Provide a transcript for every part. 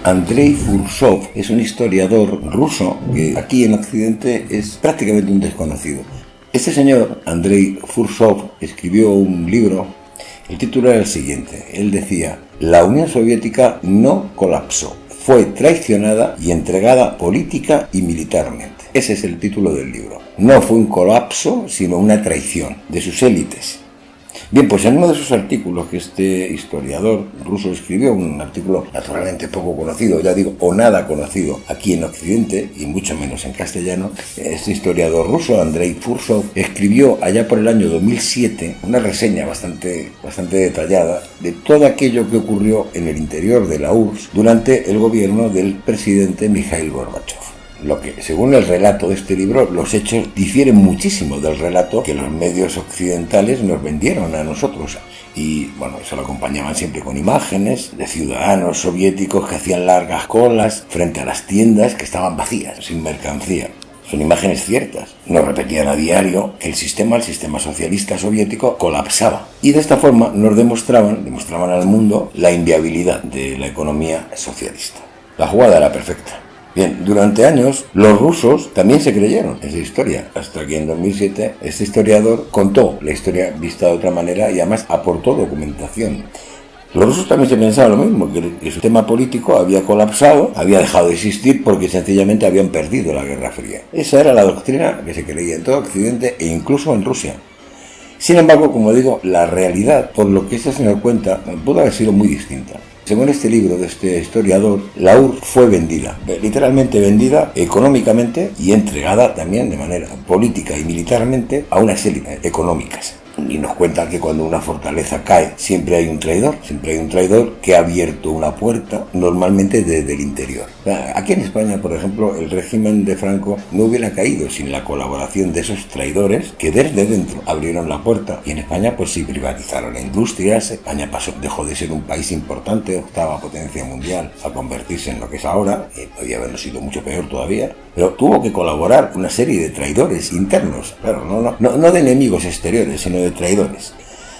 Andrei Fursov es un historiador ruso que aquí en Occidente es prácticamente un desconocido. Este señor, Andrei Fursov, escribió un libro. El título era el siguiente. Él decía: la Unión Soviética no colapsó, fue traicionada y entregada política y militarmente. Ese es el título del libro. No fue un colapso, sino una traición de sus élites. Bien, pues en uno de sus artículos que este historiador ruso escribió, un artículo naturalmente poco conocido, ya digo, o nada conocido aquí en Occidente, y mucho menos en castellano, este historiador ruso, Andrei Fursov, escribió allá por el año 2007 una reseña bastante detallada de todo aquello que ocurrió en el interior de la URSS durante el gobierno del presidente Mikhail Gorbachev. Lo que, según el relato de este libro, los hechos difieren muchísimo del relato que los medios occidentales nos vendieron a nosotros. Y bueno, eso lo acompañaban siempre con imágenes de ciudadanos soviéticos que hacían largas colas frente a las tiendas que estaban vacías, sin mercancía. Son imágenes ciertas. Nos repetían a diario que el sistema socialista soviético colapsaba. Y de esta forma nos demostraban al mundo la inviabilidad de la economía socialista. La jugada era perfecta. Bien, durante años los rusos también se creyeron esa historia, hasta que en 2007 este historiador contó la historia vista de otra manera y además aportó documentación. Los rusos también se pensaban lo mismo, que el sistema político había colapsado, había dejado de existir porque sencillamente habían perdido la Guerra Fría. Esa era la doctrina que se creía en todo Occidente e incluso en Rusia. Sin embargo, como digo, la realidad, por lo que este señor cuenta, pudo haber sido muy distinta. Según este libro de este historiador, la URSS fue vendida, literalmente vendida económicamente y entregada también de manera política y militarmente a unas élites económicas. Y nos cuentan que cuando una fortaleza cae, siempre hay un traidor que ha abierto una puerta, normalmente desde el interior. Aquí en España, por ejemplo, el régimen de Franco no hubiera caído sin la colaboración de esos traidores que desde dentro abrieron la puerta. Y en España pues sí privatizaron la industria. España dejó de ser un país importante, octava potencia mundial, a convertirse en lo que es ahora, y podía haberlo sido mucho peor todavía. Pero tuvo que colaborar una serie de traidores internos, claro, no de enemigos exteriores, sino de traidores.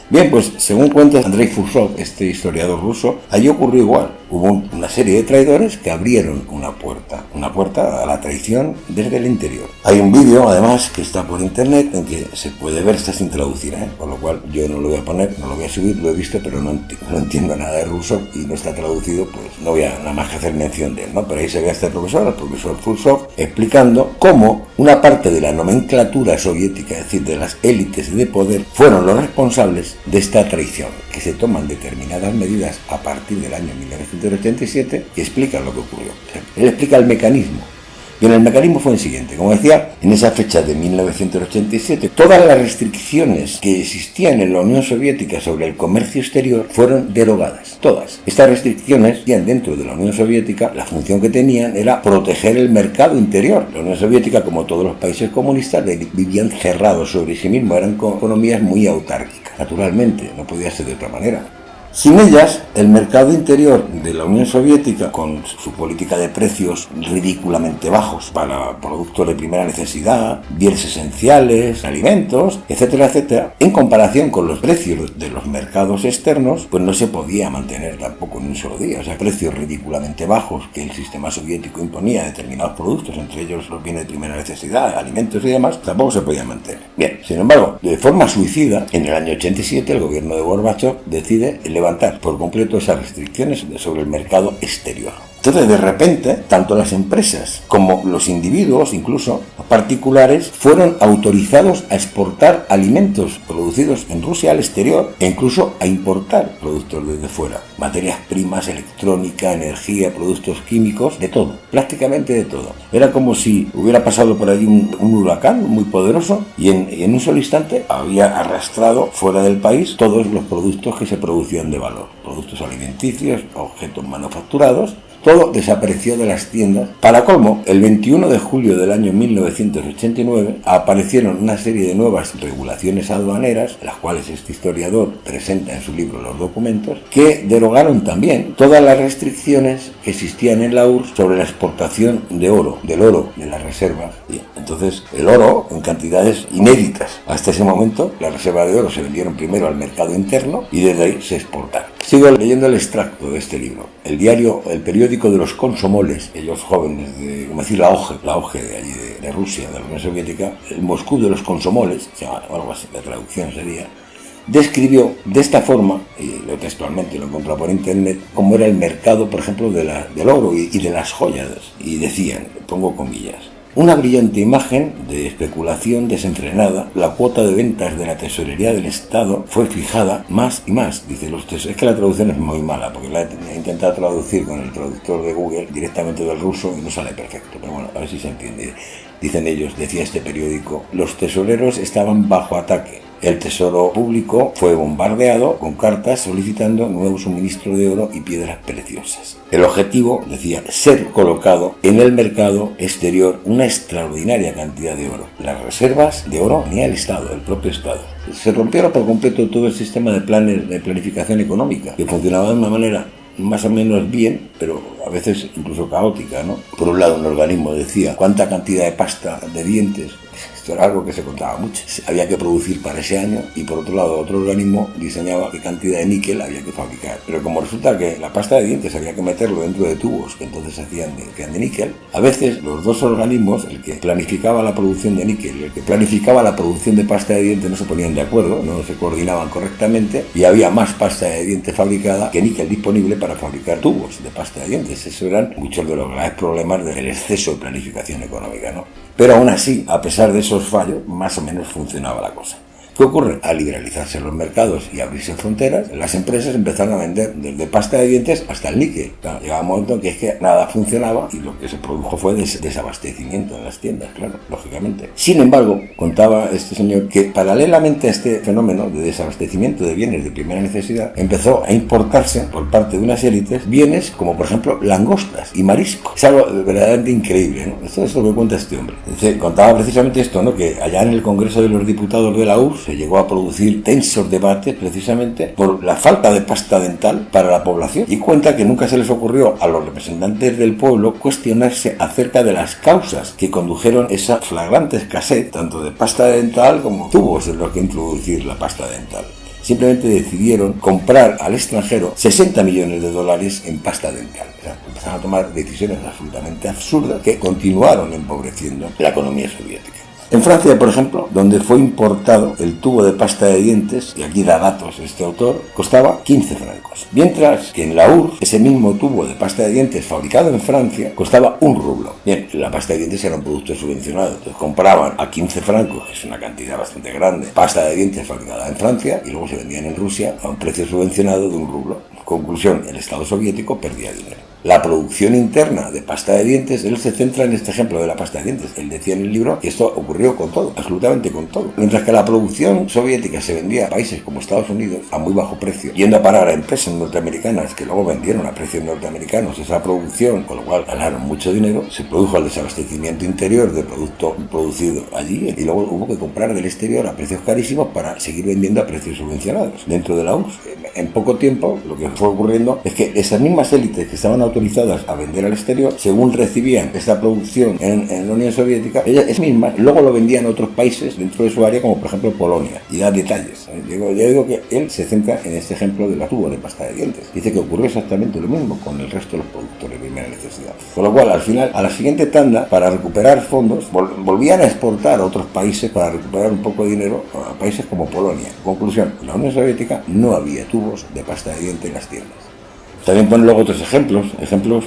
Bien, pues según cuenta Andrei Fursov, este historiador ruso, allí ocurrió igual. Hubo una serie de traidores que abrieron una puerta a la traición desde el interior. Hay un vídeo, además, que está por internet en que se puede ver, está sin traducir, por lo cual yo no lo voy a poner, no lo voy a subir, lo he visto, pero no entiendo nada de ruso y no está traducido, pues no voy a nada más que hacer mención de él, ¿no? Pero ahí se ve a este profesor, el profesor Fursov, explicando cómo una parte de la nomenclatura soviética, es decir, de las élites de poder, fueron los responsables de esta traición, que se toman determinadas medidas a partir del año 1987 y explican lo que ocurrió. Él explica el mecanismo. Bien, el mecanismo fue el siguiente. Como decía, en esa fecha de 1987, todas las restricciones que existían en la Unión Soviética sobre el comercio exterior fueron derogadas. Todas. Estas restricciones, ya dentro de la Unión Soviética, la función que tenían era proteger el mercado interior. La Unión Soviética, como todos los países comunistas, vivían cerrados sobre sí mismos, eran economías muy autárquicas. Naturalmente, no podía ser de otra manera. Sin ellas, el mercado interior de la Unión Soviética, con su política de precios ridículamente bajos para productos de primera necesidad, bienes esenciales, alimentos, etcétera, etcétera, en comparación con los precios de los mercados externos, pues no se podía mantener tampoco en un solo día. O sea, precios ridículamente bajos que el sistema soviético imponía a determinados productos, entre ellos los bienes de primera necesidad, alimentos y demás, tampoco se podía mantener. Bien, sin embargo, de forma suicida, en el año 87 el gobierno de Gorbachev decide levantar por completo esas restricciones sobre el mercado exterior. Entonces, de repente, tanto las empresas como los individuos, incluso particulares, fueron autorizados a exportar alimentos producidos en Rusia al exterior e incluso a importar productos desde fuera. Materias primas, electrónica, energía, productos químicos, de todo, prácticamente de todo. Era como si hubiera pasado por allí un huracán muy poderoso y en un solo instante había arrastrado fuera del país todos los productos que se producían de valor. Productos alimenticios, objetos manufacturados. Todo desapareció de las tiendas. Para colmo, el 21 de julio del año 1989 aparecieron una serie de nuevas regulaciones aduaneras, las cuales este historiador presenta en su libro los documentos, que derogaron también todas las restricciones que existían en la URSS sobre la exportación de oro, de las reservas. Entonces, el oro en cantidades inéditas. Hasta ese momento, las reservas de oro se vendieron primero al mercado interno y desde ahí se exportaron. Sigo leyendo el extracto de este libro. El periódico de los Komsomoles, ellos jóvenes de, como decir, la OGE de allí de Rusia, de la Unión Soviética, el Moscú de los Komsomoles, o algo así, la traducción sería, describió de esta forma, y lo textualmente lo encontré por internet, cómo era el mercado, por ejemplo, del oro y de las joyas. Y decían, pongo comillas, una brillante imagen de especulación desenfrenada, la cuota de ventas de la tesorería del Estado fue fijada más y más. Dice, es que la traducción es muy mala, porque la he intentado traducir con el traductor de Google directamente del ruso y no sale perfecto, pero bueno, a ver si se entiende. Dicen ellos, decía este periódico, los tesoreros estaban bajo ataque. El tesoro público fue bombardeado con cartas solicitando nuevo suministro de oro y piedras preciosas. El objetivo, decía, ser colocado en el mercado exterior una extraordinaria cantidad de oro. Las reservas de oro ni el Estado, el propio Estado. Se rompieron por completo todo el sistema de planificación económica, que funcionaba de una manera más o menos bien, pero a veces incluso caótica, ¿no? Por un lado, un organismo decía cuánta cantidad de pasta de dientes. Esto era algo que se contaba mucho. Había que producir para ese año y por otro lado otro organismo diseñaba qué cantidad de níquel había que fabricar. Pero como resulta que la pasta de dientes había que meterlo dentro de tubos que entonces se hacían de níquel, a veces los dos organismos, el que planificaba la producción de níquel y el que planificaba la producción de pasta de dientes, no se ponían de acuerdo, no se coordinaban correctamente y había más pasta de dientes fabricada que níquel disponible para fabricar tubos de pasta de dientes. Esos eran muchos de los graves problemas del exceso de planificación económica, ¿no? Pero aún así, a pesar de esos fallos, más o menos funcionaba la cosa. ¿Qué ocurre? Al liberalizarse los mercados y abrirse fronteras, las empresas empezaron a vender desde pasta de dientes hasta el níquel. Claro, llegaba un momento en que es que nada funcionaba y lo que se produjo fue desabastecimiento en las tiendas, claro, lógicamente. Sin embargo, contaba este señor que paralelamente a este fenómeno de desabastecimiento de bienes de primera necesidad, empezó a importarse por parte de unas élites bienes como, por ejemplo, langostas y mariscos. Es algo verdaderamente increíble, ¿no? Esto es lo que cuenta este hombre. Contaba precisamente esto, ¿no? Que allá en el Congreso de los Diputados de la URSS se llegó a producir tensos debates precisamente por la falta de pasta dental para la población, y cuenta que nunca se les ocurrió a los representantes del pueblo cuestionarse acerca de las causas que condujeron esa flagrante escasez tanto de pasta dental como tubos en los que introducir la pasta dental. Simplemente decidieron comprar al extranjero 60 millones de dólares en pasta dental. O sea, empezaron a tomar decisiones absolutamente absurdas que continuaron empobreciendo la economía soviética. En Francia, por ejemplo, donde fue importado el tubo de pasta de dientes, y aquí da datos este autor, costaba 15 francos. Mientras que en la URSS, ese mismo tubo de pasta de dientes fabricado en Francia costaba 1 rublo. Bien, la pasta de dientes era un producto subvencionado, entonces compraban a 15 francos, que es una cantidad bastante grande, pasta de dientes fabricada en Francia y luego se vendían en Rusia a un precio subvencionado de 1 rublo. Conclusión, el Estado soviético perdía dinero. La producción interna de pasta de dientes, él se centra en este ejemplo de la pasta de dientes. Él decía en el libro que esto ocurrió con todo, absolutamente con todo. Mientras que la producción soviética se vendía a países como Estados Unidos a muy bajo precio, yendo a parar a empresas norteamericanas que luego vendieron a precios norteamericanos esa producción, con lo cual ganaron mucho dinero, se produjo el desabastecimiento interior de producto producido allí y luego hubo que comprar del exterior a precios carísimos para seguir vendiendo a precios subvencionados dentro de la URSS. En poco tiempo lo que fue ocurriendo es que esas mismas élites que estaban autorizadas a vender al exterior, según recibían esta producción en la Unión Soviética, ellas mismas luego lo vendían a otros países dentro de su área, como por ejemplo Polonia, y da detalles. Yo digo que él se centra en este ejemplo de la tubo de pasta de dientes. Dice que ocurrió exactamente lo mismo con el resto de los productores de primera necesidad. Con lo cual, al final, a la siguiente tanda, para recuperar fondos, volvían a exportar a otros países para recuperar un poco de dinero a países como Polonia. Conclusión, en la Unión Soviética no había tubos de pasta de dientes en las tiendas. También pone luego otros ejemplos,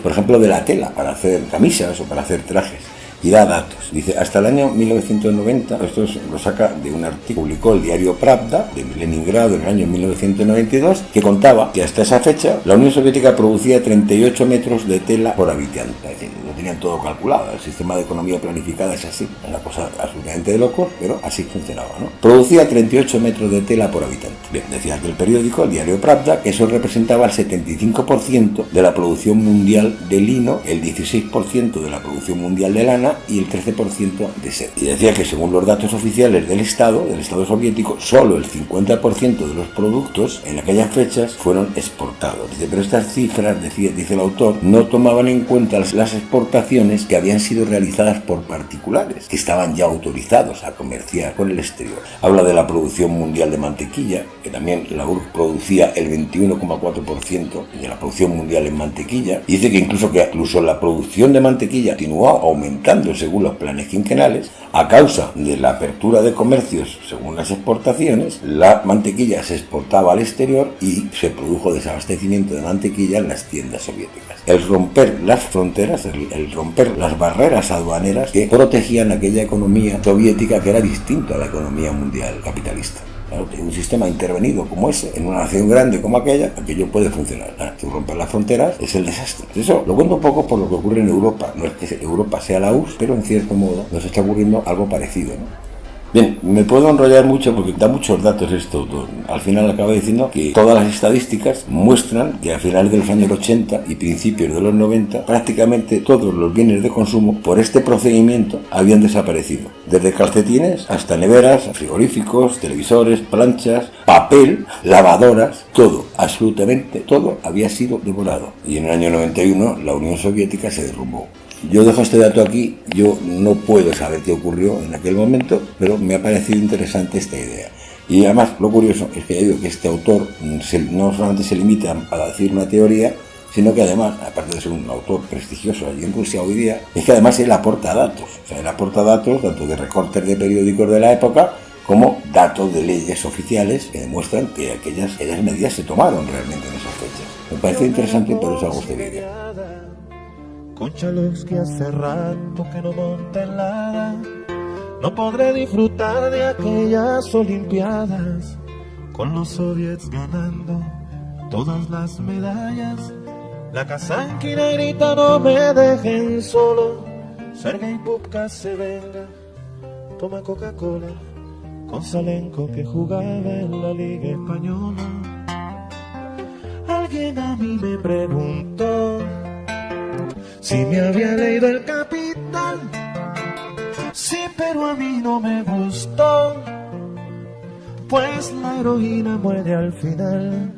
por ejemplo, de la tela para hacer camisas o para hacer trajes. Y da datos. Dice, hasta el año 1990, esto lo saca de un artículo que publicó el diario Pravda de Leningrado en el año 1992, que contaba que hasta esa fecha la Unión Soviética producía 38 metros de tela por habitante. Es decir, lo tenían todo calculado. El sistema de economía planificada es así. Es una cosa absolutamente de locos, pero así funcionaba, ¿no? Producía 38 metros de tela por habitante. Bien, decía que el periódico, el diario Pravda, que eso representaba el 75% de la producción mundial de lino, el 16% de la producción mundial de lana hambruna y el 13% de sed. Y decía que según los datos oficiales del Estado soviético, solo el 50% de los productos en aquellas fechas fueron exportados. Dice, pero estas cifras, dice el autor, no tomaban en cuenta las exportaciones que habían sido realizadas por particulares, que estaban ya autorizados a comerciar con el exterior. Habla de la producción mundial de mantequilla, que también la URSS producía el 21,4% de la producción mundial en mantequilla. Y dice que incluso la producción de mantequilla continuó aumentando según los planes quinquenales. A causa de la apertura de comercios según las exportaciones, la mantequilla se exportaba al exterior y se produjo desabastecimiento de mantequilla en las tiendas soviéticas. El romper las fronteras, el romper las barreras aduaneras que protegían aquella economía soviética que era distinta a la economía mundial capitalista. Claro, un sistema intervenido como ese, en una nación grande como aquello puede funcionar. Ahora, si romper las fronteras es el desastre. Eso lo cuento un poco por lo que ocurre en Europa. No es que Europa sea la URSS, pero en cierto modo nos está ocurriendo algo parecido, ¿no? Bien, me puedo enrollar mucho porque da muchos datos esto. Al final acaba diciendo que todas las estadísticas muestran que a finales de los años 80 y principios de los 90 prácticamente todos los bienes de consumo por este procedimiento habían desaparecido. Desde calcetines hasta neveras, frigoríficos, televisores, planchas, papel, lavadoras, todo, absolutamente todo había sido devorado. Y en el año 91 la Unión Soviética se derrumbó. Yo dejo este dato aquí, yo no puedo saber qué ocurrió en aquel momento, pero me ha parecido interesante esta idea. Y además, lo curioso es que ya digo que este autor no solamente se limita a decir una teoría, sino que además, aparte de ser un autor prestigioso allí en Rusia hoy día, es que además él aporta datos. O sea, él aporta datos tanto de recortes de periódicos de la época, como datos de leyes oficiales que demuestran que aquellas medidas se tomaron realmente en esas fechas. Me parece interesante y por eso hago este vídeo. Konchalovsky hace rato que no monta en la... No podré disfrutar de aquellas olimpiadas con los soviets ganando todas las medallas. La Kasankina grita no me dejen solo. Sergei Pupka se venga, toma Coca-Cola con Salenko que jugaba en la Liga Española. Alguien a mí me preguntó si me había leído El Capital. Sí, pero a mí no me gustó, pues la heroína muere al final.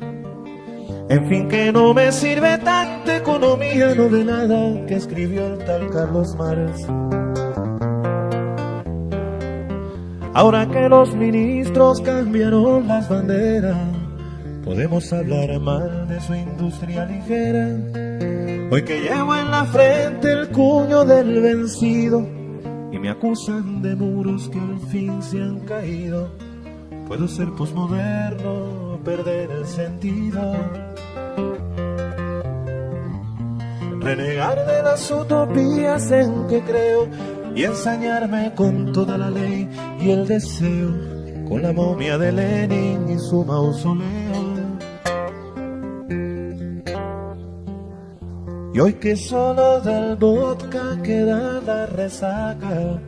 En fin, que no me sirve tanta economía novelada que escribió el tal Carlos Marx. Ahora que los ministros cambiaron las banderas, podemos hablar mal de su industria ligera. Hoy que llevo en la frente el cuño del vencido y me acusan de muros que al fin se han caído, puedo ser posmoderno, perder el sentido, renegar de las utopías en que creo y ensañarme con toda la ley y el deseo, con la momia de Lenin y su mausoleo. Y hoy que solo del vodka queda la resaca,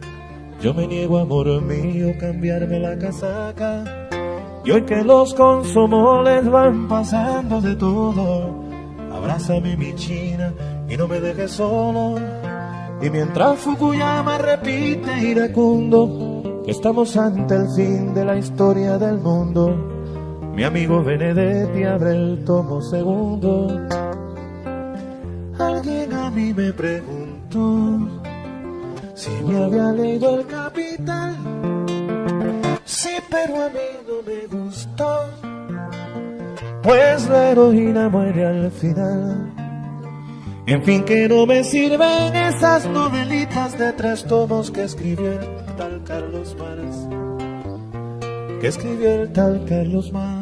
yo me niego, amor mío, cambiarme la casaca. Y hoy que los consomoles van pasando de todo, abrázame mi China y no me dejes solo. Y mientras Fukuyama repite iracundo que estamos ante el fin de la historia del mundo, mi amigo Benedetti abre el tomo segundo. Alguien a mí me preguntó si me había leído El Capital. Sí, pero a mí no me gustó, pues la heroína muere al final. En fin, que no me sirven esas novelitas de 3 tomos que escribió el tal Carlos Marx. Que escribió el tal Carlos Marx.